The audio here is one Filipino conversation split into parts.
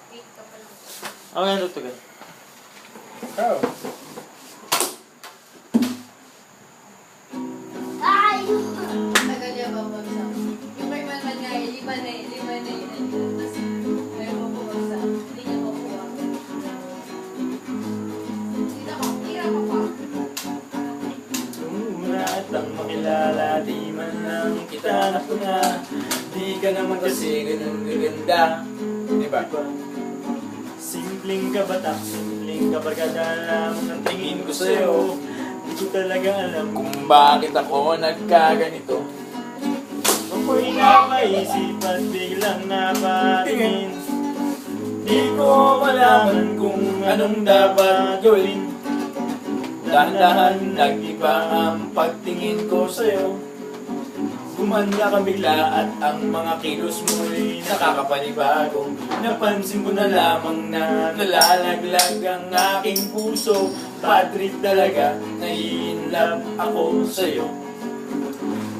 Wait ka pa lang. Ako yan tutugan. Oh. Ay! Tagal niya ba bagsak? Yung may man nga, lima na yun. Tapos, ayaw mo po bagsak. Hindi niya makuha. Hirap ako. Una at ang makilala, di man lang kita napuna. Di ka naman kasi ganun gaganda. Diba? Simpleng kabatak, simpleng kabarkada lamang ang tingin ko sa'yo. Di ko talaga alam Kung bakit ako nagkaganito. ako'y napaisip at biglang napatingin. Di ko malaman kung anong dapat gawin. Dahan-dahan nag-iba ang pagtingin ko sa'yo. Gumanda ka bigla at ang mga kilos mo'y nakakapanibago. Napansin ko na lamang na nalalaglag ang aking puso. Bad trip talaga, nai-inlove ako sa'yo.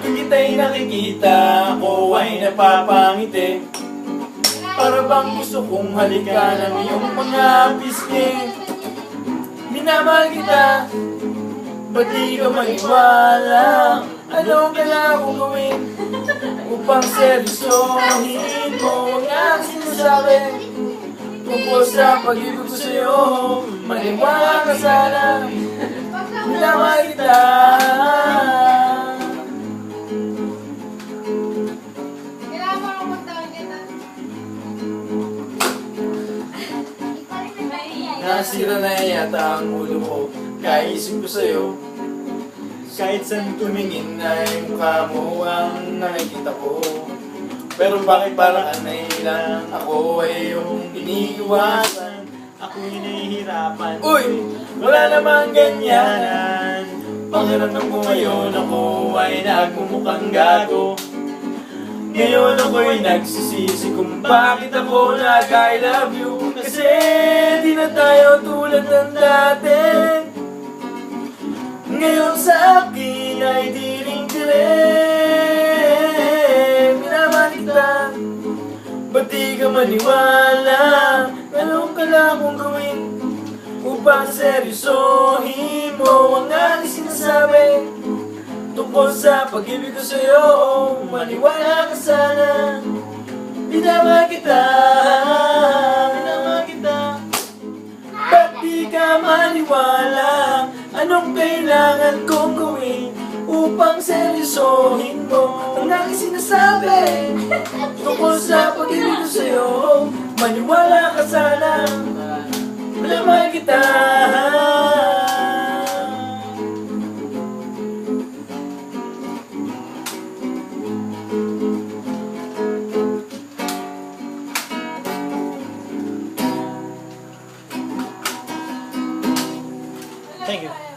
Kung kita'y nakikita, ako ay napapangiti. Para bang gusto kong halikan ang iyong mga pisngi. Minamahal kita, ba't di ka maniwala? Anong kailangan kong gawin upang seryosohin mo ang aking sinasabi? Tungkol sa pag-ibig ko sa'yo, maniwala ka sana. Minamahal kita. Kailangan mo akong magtawag kita. Nasira na yata ang ulo ko. Kaisip ko sa'yo. Kahit saan tumingin Ay mukha mo ang nakikita ko. Pero bakit parang anay lang ako ay yung iniiwasan? ako'y nahihirapan. Uy! Wala namang ganyanan. Pakiramdam ko ngayon ako ay nagmumukhang gago. Ngayon ako'y nagsisisi kung bakit ako nag-I love you. Kasi di na tayo tulad ng dati. Ngayon sa akin ay di rin rin. Minamahal kita, ba't di ka maniwala? Anong kailangan kong gawin upang seryosohin mo ang aking sinasabi? Tungkol sa pag-ibig ko sa'yo, maniwala ka sana. Minamahal kita, minamahal kita. Ba't di ka maniwala? Anong kailangan kong gawin upang seryosohin mo ang aking sinasabi? Tungkol sa pag-ibig ko sa'yo, maniwala ka sana. Minamahal kita. Thank you.